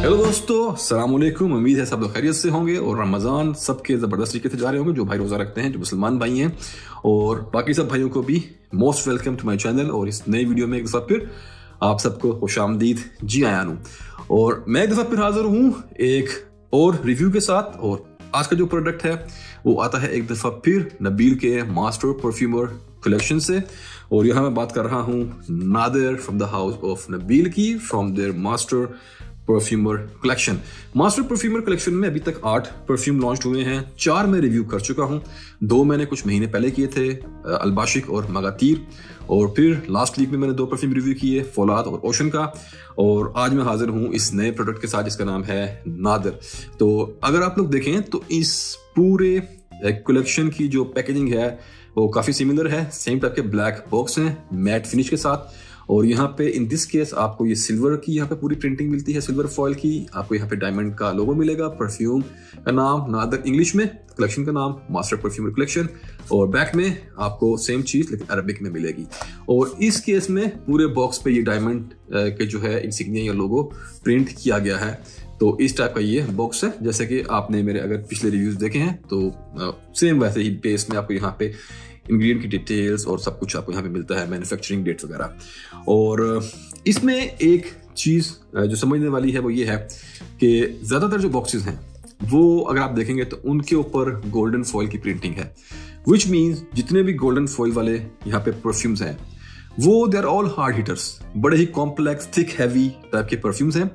Hello दोस्तों, अस्सलाम वालेकुम। उम्मीद है सब लोग खैरियत से होंगे और रमज़ान सबके ज़बरदस्त तरीके से जा रहे होंगे, जो भाई रोज़ा रखते हैं, जो मुसलमान भाई हैं, और बाकी सब भाइयों को भी most welcome to my channel. और इस नई वीडियो में एक दफ़ा फिर आप सबको खुशामदीद, जी आया हूँ। और मैं एक दफ़ा फिर हाजिर हूँ एक और रिव्यू के साथ। और आज का जो प्रोडक्ट है वो आता है एक दफ़ा फिर नबील के मास्टर परफ्यूमर कलेक्शन से। और यहाँ मैं बात कर रहा हूँ Nadir from the house of Nabeel की, from their master perfumer collection. Master perfumer collection में अभी तक 8 परफ्यूम लॉन्च हुए हैं। 4 मैं रिव्यू कर चुका हूं। 2 मैंने कुछ महीने पहले किए थे, अलबाशिक और मगातीर। और फिर लास्ट वीक में मैंने 2 परफ्यूम रिव्यू किए, फौलाद और ओशन का। और आज मैं हाजिर हूं इस नए प्रोडक्ट के साथ जिसका नाम है नादिर। तो अगर आप लोग देखें तो इस पूरे कलेक्शन की जो पैकेजिंग है वो काफी सिमिलर है। सेम टाइप के ब्लैक बॉक्स हैं मैट फिनिश के साथ। और यहाँ पे इन दिस केस आपको ये सिल्वर की यहाँ पे पूरी प्रिंटिंग मिलती है, सिल्वर फॉयल की। आपको यहाँ पे डायमंड का लोगो मिलेगा, परफ्यूम का नाम नादिर इंग्लिश में, कलेक्शन का नाम मास्टर परफ्यूमर कलेक्शन। और बैक में आपको सेम चीज लेकिन अरबिक में मिलेगी। और इस केस में पूरे बॉक्स पे ये डायमंड के जो है इंसिग्निया या लोगो प्रिंट किया गया है। तो इस टाइप का ये बॉक्स है, जैसे कि आपने मेरे अगर पिछले रिव्यूज देखे हैं तो सेम वैसे ही बेस में आपको यहाँ पे इंग्रेडिएंट की डिटेल्स और सब कुछ आपको यहाँ पे मिलता है, मैन्युफैक्चरिंग डेट्स वगैरह। और इसमें एक चीज जो समझने वाली है वो ये है कि ज्यादातर जो बॉक्सेस हैं वो अगर आप देखेंगे तो उनके ऊपर गोल्डन फॉयल की प्रिंटिंग है, विच मीन्स जितने भी गोल्डन फॉयल वाले यहाँ पे परफ्यूम्स हैं वो they are all hard hitters, बड़े ही कॉम्प्लेक्स थिक हैवी टाइप के परफ्यूम्स हैं।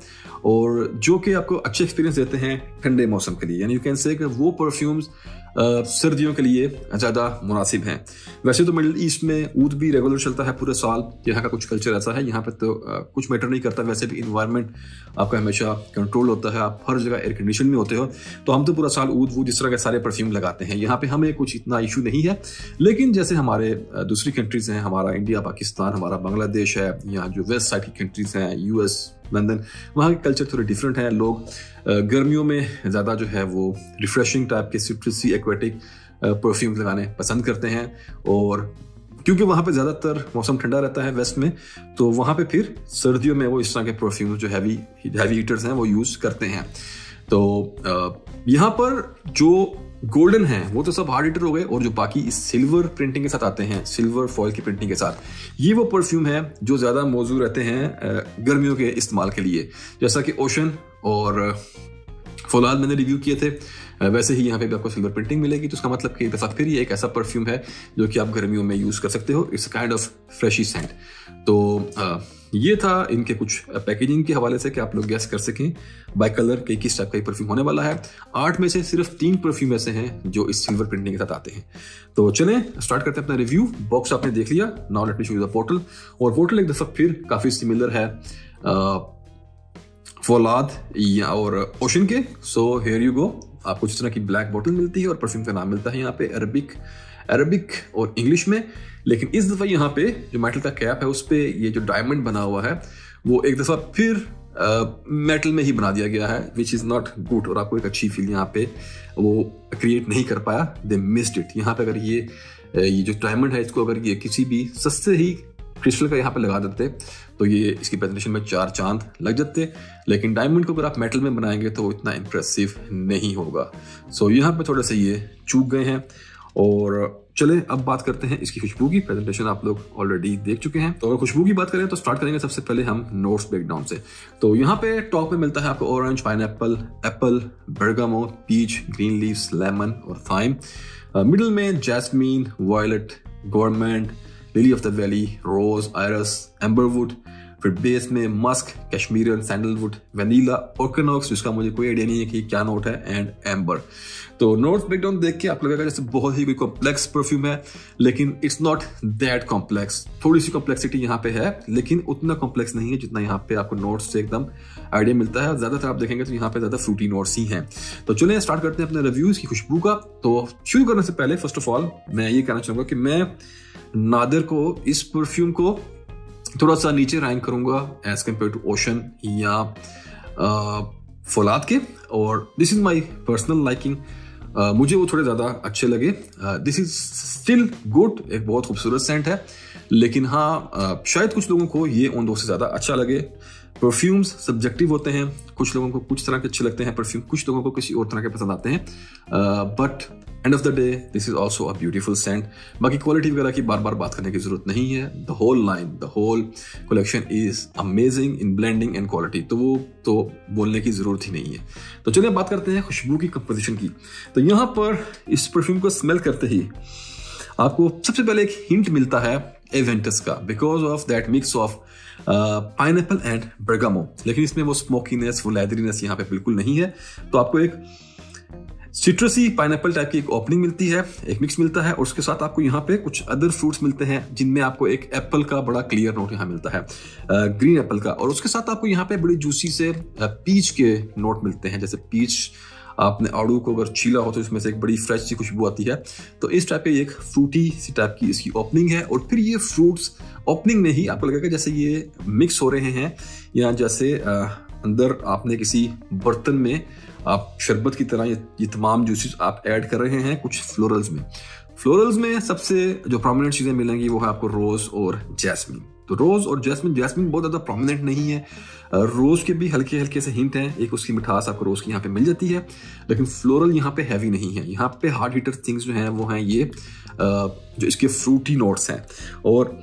और जो कि आपको अच्छे एक्सपीरियंस देते हैं ठंडे मौसम के लिए, यानी यू कैन से कि वो परफ्यूम्स सर्दियों के लिए ज़्यादा मुनासिब हैं। वैसे तो मिडिल ईस्ट में ऊद भी रेगुलर चलता है पूरे साल, यहाँ का कुछ कल्चर ऐसा है। यहाँ पे तो कुछ मैटर नहीं करता, वैसे भी इन्वायरमेंट आपका हमेशा कंट्रोल होता है, आप हर जगह एयर कंडीशन में होते हो। तो हम तो पूरा साल ऊद वूद इस तरह के सारे परफ्यूम लगाते हैं। यहाँ पे हमें कुछ इतना इशू नहीं है। लेकिन जैसे हमारे दूसरी कंट्रीज हैं, हमारा इंडिया, पाकिस्तान, हमारा बांग्लादेश है, यहाँ जो वेस्ट साइड की कंट्रीज हैं, यूएस, लंदन, वहाँ के कल्चर थोड़े डिफरेंट हैं। लोग गर्मियों में ज़्यादा जो है वो रिफ्रेशिंग टाइप के सिट्रसी एक्वेटिक परफ्यूम लगाने पसंद करते हैं। और क्योंकि वहाँ पे ज़्यादातर मौसम ठंडा रहता है वेस्ट में, तो वहाँ पे फिर सर्दियों में वो इस तरह के परफ्यूम जो हैवी हीटर्स हैं वो यूज़ करते हैं। तो यहाँ पर जो गोल्डन है वो तो सब हार्ड हिटर हो गए, और जो बाकी इस सिल्वर प्रिंटिंग के साथ आते हैं, सिल्वर फॉयल की प्रिंटिंग के साथ, ये वो परफ्यूम है जो ज्यादा मौजूद रहते हैं गर्मियों के इस्तेमाल के लिए। जैसा कि ओशन और फौलाद मैंने रिव्यू किए थे, वैसे ही यहाँ पे भी आपको सिल्वर प्रिंटिंग मिलेगी। तो उसका मतलब कि फिर ये एक ऐसा परफ्यूम है जो कि आप गर्मियों में यूज कर सकते हो। It's kind of freshy scent. तो ये था इनके कुछ पैकेजिंग के हवाले से कि आप लोग गैस कर सकें बाय कलर कि किस टाइप का परफ्यूम होने वाला है। 8 में से सिर्फ 3 परफ्यूम ऐसे हैं जो इस सिल्वर प्रिंटिंग के साथ आते हैं। तो चलें स्टार्ट करते हैं अपना रिव्यू। बॉक्स आपने देख लिया, now let me show you the portal. और पोर्टल एक दफा फिर काफी सिमिलर है फौलाद और ओशन के। So here you go. आपको जिस तरह की ब्लैक बोतल मिलती है और परफ्यूम का नाम मिलता है यहाँ पे अरबिक और इंग्लिश में। लेकिन इस दफा यहाँ पे जो मेटल का कैप है उस पे ये जो डायमंड बना हुआ है वो एक दफा फिर मेटल में ही बना दिया गया है, विच इज नॉट गुड। और आपको एक अच्छी फील यहाँ पे वो क्रिएट नहीं कर पाया, दे मिस्ड इट। यहाँ पे अगर ये जो डायमंड है इसको अगर ये किसी भी सस्ते ही क्रिस्टल का यहाँ पे लगा देते तो ये इसकी प्रेजेंटेशन में 4 चांद लग जाते। लेकिन डायमंड को अगर आप मेटल में बनाएंगे तो वो इतना इंप्रेसिव नहीं होगा। सो यहाँ पे थोड़े से ये चूक गए हैं। और चले अब बात करते हैं इसकी खुशबू की। प्रेजेंटेशन आप लोग ऑलरेडी देख चुके हैं। तो अगर खुशबू की बात करें तो स्टार्ट करेंगे सबसे पहले हम नोट्स ब्रेकडाउन से। तो यहाँ पे टॉप में मिलता है आपको orange, pineapple, apple, bergamot, peach, green leaves, lemon और थाइम। मिडिल में jasmine, violet, government, lily of the valley, rose, iris, amberwood. फिर बेस में musk, cashmeran, sandalwood, vanilla, orcanox, जिसका मुझे कोई आइडिया नहीं है कि क्या नोट है, एंड एम्बर। तो नोट्स ब्रेकडाउन देख के आप लगेगा जैसे बहुत ही कोई कॉम्प्लेक्स परफ्यूम है, लेकिन इट्स नॉट दैट कॉम्प्लेक्स। थोड़ी सी कॉम्प्लेक्सिटी यहाँ पे है, लेकिन उतना कॉम्प्लेक्स नहीं है जितना यहाँ पे आपको नोट्स से एकदम आइडिया मिलता है। ज्यादातर आप देखेंगे तो यहाँ पे ज्यादा फ्रूटी नोट्स ही हैं। तो चलिए स्टार्ट करते हैं अपने रिव्यूज की खुशबू का। तो शुरू करने से पहले फर्स्ट ऑफ ऑल मैं ये कहना चाहूंगा कि मैं नादिर को, इस परफ्यूम को थोड़ा सा नीचे रैंक करूंगा एज कम्पेयर टू ओशन या फौलाद के। और this is my personal liking. मुझे वो थोड़े ज्यादा अच्छे लगे। दिस इज स्टिल गुड, एक बहुत खूबसूरत सेंट है, लेकिन हाँ शायद कुछ लोगों को ये उन दो से ज्यादा अच्छा लगे। परफ्यूम्स सब्जेक्टिव होते हैं, कुछ लोगों को कुछ तरह के अच्छे लगते हैं परफ्यूम, कुछ लोगों को किसी और तरह के पसंद आते हैं, but end of the day this is also a beautiful scent. बाकी क्वालिटी वगैरह की बार बार बात करने की जरूरत नहीं है, the whole line, the whole collection is amazing in blending and quality, तो वो तो बोलने की जरूरत ही नहीं है। तो चलिए बात करते हैं खुशबू की कंपोजिशन की। तो यहाँ पर इस परफ्यूम को स्मेल करते ही आपको सबसे पहले एक हिंट मिलता है एवेंटस का, because of that mix of pineapple and Bergamo, लेकिन इसमें वो स्मोकीनेस, वो लेदरीनेस यहाँ पे बिल्कुल नहीं है। तो आपको एक सिट्रसी पाइनएप्पल टाइप की एक ओपनिंग मिलती है, एक मिक्स मिलता है, और उसके साथ आपको यहाँ पे कुछ अदर फ्रूट्स मिलते हैं जिनमें आपको एक एप्पल का बड़ा क्लियर नोट यहाँ मिलता है, ग्रीन एप्पल का, और उसके साथ आपको यहाँ पे बड़ी जूसी से पीच के नोट मिलते हैं। जैसे पीच आपने आड़ू को अगर छीला हो तो इसमें से एक बड़ी फ्रेश सी खुशबू आती है। तो इस टाइप की एक फ्रूटी सी टाइप की इसकी ओपनिंग है, और फिर ये फ्रूट्स ओपनिंग में ही आपको लगेगा जैसे ये मिक्स हो रहे हैं, या जैसे अंदर आपने किसी बर्तन में आप शरबत की तरह ये तमाम जूसेस आप ऐड कर रहे हैं कुछ फ्लोरल्स में। फ्लोरल्स में सबसे जो प्रोमिनेंट चीजें मिलेंगी वो है आपको रोज और जैस्मिन। तो रोज और जैस्मिन बहुत ज्यादा प्रोमिनेंट नहीं है, रोज के भी हल्के हल्के से हिंट हैं, एक उसकी मिठास आपको रोज की यहाँ पे मिल जाती है, लेकिन फ्लोरल यहाँ पे हैवी नहीं है। यहाँ पे हार्ड हिटर थिंग्स जो हैं वो हैं ये जो इसके फ्रूटी नोट्स हैं, और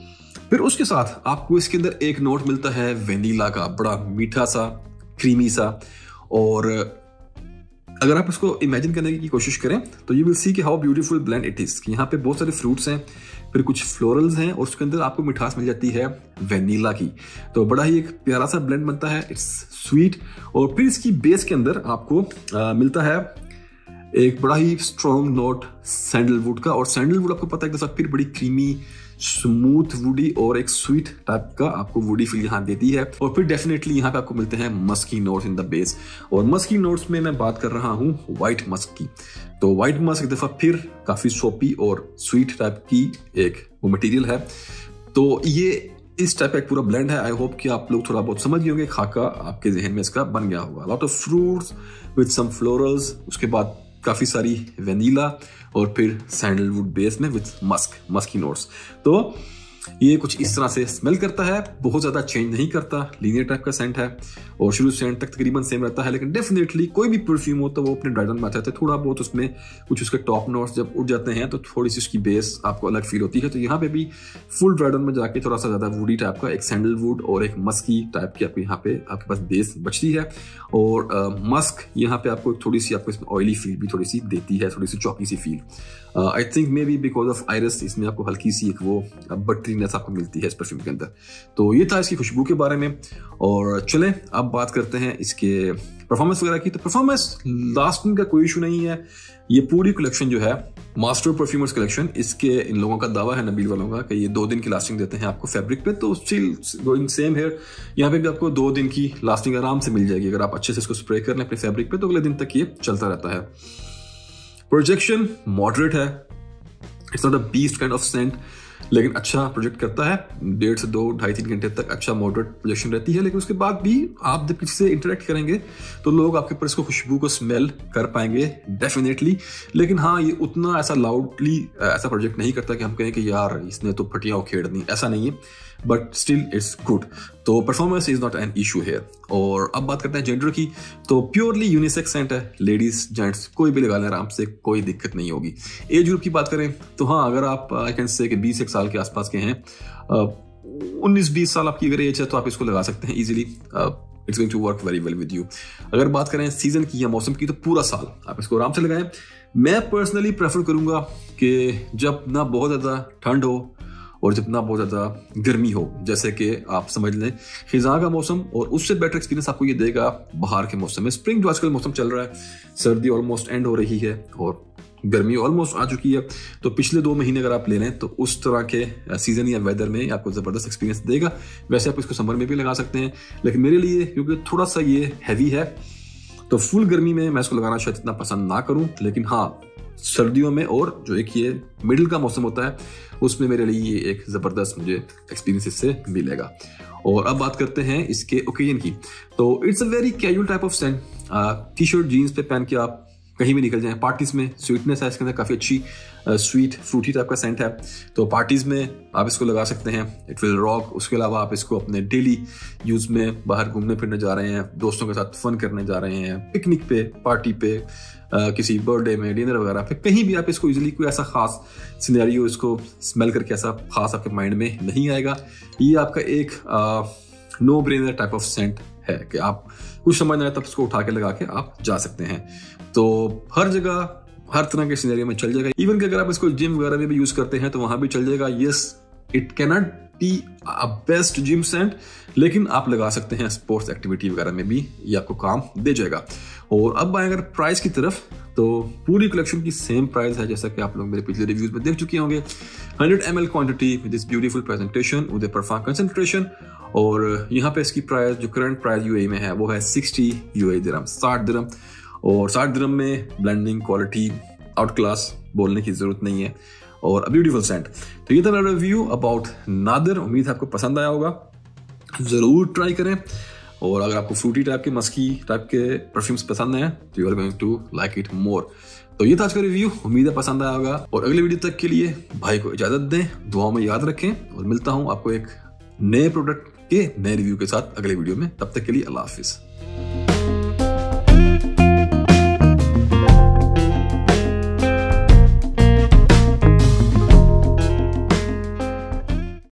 फिर उसके साथ आपको इसके अंदर एक नोट मिलता है वेनिला का, बड़ा मीठा सा, क्रीमी सा। और अगर आप इसको इमेजिन करने की कोशिश करें तो यू विल सी कि how beautiful blend it is. यहाँ पे बहुत सारे फ्रूट्स हैं, फिर कुछ फ्लोरल्स हैं, और उसके अंदर आपको मिठास मिल जाती है वेनिला की। तो बड़ा ही एक प्यारा सा ब्लेंड बनता है, इट्स स्वीट। और फिर इसकी बेस के अंदर आपको मिलता है एक बड़ा ही स्ट्रॉन्ग नोट सैंडलवुड का, और सैंडलवुड आपको पता है कि फिर बड़ी क्रीमी, स्मूथ वुडी और एक स्वीट टाइप का आपको वुडी फील यहाँ देती है। और फिर डेफिनेटली यहाँ पे आपको मिलते हैं musky notes in the base, और मस्की नोट्स में मैं बात कर रहा हूँ व्हाइट मस्क की। तो व्हाइट मस्क एक दफा फिर काफी सोपी और स्वीट टाइप की एक वो मटेरियल है। तो ये इस टाइप का एक पूरा ब्लेंड है। आई होप कि आप लोग थोड़ा बहुत समझ गए होंगे, खाका आपके जहन में इसका बन गया होगा। Lot of fruits with some florals, उसके बाद काफी सारी वेनिला, और फिर सैंडलवुड बेस में विद मस्की नोट्स। तो ये कुछ इस तरह से स्मेल करता है, बहुत ज्यादा चेंज नहीं करता, लीनियर टाइप का सेंट है, और शुरू से एंड तक तकरीबन सेम रहता है। लेकिन डेफिनेटली कोई भी परफ्यूम हो तो वो अपने ड्राई डाउन में आता है, थोड़ा बहुत उसमें कुछ उसके टॉप नोट्स जब उठ जाते हैं तो थोड़ी सी उसकी बेस आपको अलग फील होती है। तो यहाँ पे भी फुल ड्राई डाउन में जाके थोड़ा सा ज्यादा वुडी टाइप का एक सैंडलवुड और एक मस्की टाइप की आपको यहाँ पे आपके पास बेस बचती है। और मस्क यहाँ पे आपको थोड़ी सी आपको इसमें ऑयली फील भी थोड़ी सी देती है, थोड़ी सी चॉकी सी feel. I think may be because of iris इसमें आपको हल्की सी एक वो बटरीनेस आपको मिलती है इस परफ्यूम के अंदर। तो ये था इसकी खुशबू के बारे में। और चलें अब बात करते हैं इसके परफॉर्मेंस वगैरह की। तो परफॉर्मेंस लास्टिंग का कोई इशू नहीं है। ये पूरी कलेक्शन जो है मास्टर परफ्यूमर्स कलेक्शन, इसके इन लोगों का दावा है, नबील वालों का, कि ये 2 दिन की लास्टिंग देते हैं आपको फैब्रिक पे। तो स्टिल गोइंग सेम हेयर, यहाँ पे भी आपको 2 दिन की लास्टिंग आराम से मिल जाएगी। अगर आप अच्छे से इसको स्प्रे कर लें अपने फैब्रिक पे तो अगले दिन तक ये चलता रहता है। प्रोजेक्शन मॉडरेट है, it's not a beast kind of scent, लेकिन अच्छा प्रोजेक्ट करता है। 1.5 से 2, 2.5-3 घंटे तक अच्छा मॉडरेट प्रोजेक्शन रहती है। लेकिन उसके बाद भी आप जब किसी से इंटरेक्ट करेंगे तो लोग आपके ऊपर इसको खुशबू को स्मेल कर पाएंगे डेफिनेटली। लेकिन हाँ, ये उतना ऐसा लाउडली ऐसा प्रोजेक्ट नहीं करता कि हम कहें कि यार इसने तो फटियां उखेड़ दी, ऐसा नहीं है, बट स्टिल इट्स गुड। तो performance is not an issue here. और अब बात करते हैं जेंडर की। तो प्योरली यूनिसेक्स सेंट है, लेडीज जेंट्स कोई भी लगा लें आराम से, कोई दिक्कत नहीं होगी। एज ग्रुप की बात करें तो हाँ, अगर आप आई कैन से कि 20 साल के आसपास के हैं, 19-20 साल आपकी अगर एज है तो आप इसको लगा सकते हैं easily. It's going to work very well with you. अगर बात करें सीजन की या मौसम की तो पूरा साल आप इसको आराम से लगाएं। मैं पर्सनली प्रेफर करूंगा कि जब ना बहुत ज्यादा ठंड हो और जब ना बहुत ज्यादा गर्मी हो, जैसे कि आप समझ लें खिजा का मौसम, और उससे बेटर एक्सपीरियंस आपको ये देगा बाहर के मौसम में। स्प्रिंग जो आजकल मौसम चल रहा है, सर्दी ऑलमोस्ट एंड हो रही है और गर्मी ऑलमोस्ट आ चुकी है, तो पिछले 2 महीने अगर आप ले लें तो उस तरह के सीजन या वेदर में आपको जबरदस्त एक्सपीरियंस देगा। वैसे आप इसको समर में भी लगा सकते हैं, लेकिन मेरे लिए क्योंकि थोड़ा सा ये हैवी है तो फुल गर्मी में मैं इसको लगाना शायद इतना पसंद ना करूं। लेकिन हाँ, सर्दियों में और जो एक ये मिडिल का मौसम होता है उसमें मेरे लिए ये एक जबरदस्त मुझे एक्सपीरियंस इससे मिलेगा। और अब बात करते हैं इसके ओकेजन की। तो it's a very casual type of scent. T shirt jeans पे पहन के आप कहीं भी निकल जाए। पार्टीज में स्वीटनेस है इसके अंदर, काफ़ी अच्छी स्वीट फ्रूटी टाइप का सेंट है, तो पार्टीज में आप इसको लगा सकते हैं, इट विल रॉक। उसके अलावा आप इसको अपने डेली यूज में बाहर घूमने फिरने जा रहे हैं, दोस्तों के साथ फन करने जा रहे हैं, पिकनिक पे, पार्टी पे, किसी बर्थडे में, डिनर वगैरह पे, कहीं भी आप इसको इजीली, कोई ऐसा खास सिनेरियो इसको स्मेल करके ऐसा खास आपके माइंड में नहीं आएगा। ये आपका एक no brainer type of scent है कि आप कुछ समझ ना आए तब उसको उठा के लगा के आप जा सकते हैं। तो हर जगह हर तरह के सिनेरियो में चल जाएगा। इवन कि अगर आप इसको जिम वगैरह में भी यूज करते हैं तो वहां भी चल जाएगा। Yes, it cannot be a best gym scent, लेकिन आप लगा सकते हैं स्पोर्ट्स एक्टिविटी वगैरह में भी, ये आपको काम दे जाएगा। और अब आए अगर प्राइस की तरफ, तो पूरी कलेक्शन की सेम प्राइस है जैसा कि आप लोग मेरे पिछले रिव्यूज में देख चुके होंगे। 100 ml quantity with this beautiful presentation with perform concentration. और यहाँ पे इसकी प्राइस, जो करंट प्राइस यूएई में है, वो है 60 UAE दिरहम, 60 दिरहम। और 60 दिरहम में ब्लेंडिंग क्वालिटी आउट क्लास, बोलने की जरूरत नहीं है, और अ ब्यूटीफुल सेंट। तो ये था मेरा रिव्यू अबाउट नादिर। उम्मीद है आपको पसंद आया होगा, जरूर ट्राई करें। और अगर आपको फ्रूटी टाइप के, मस्की टाइप के परफ्यूम्स पसंद हैं तो you are going to like it more. तो ये था आज का रिव्यू, उम्मीद है पसंद आया होगा। और अगले वीडियो तक के लिए भाई को इजाजत दें, दुआओं में याद रखें, और मिलता हूं आपको एक नए प्रोडक्ट के नए रिव्यू के साथ अगले वीडियो में। तब तक के लिए अल्लाह हाफिज।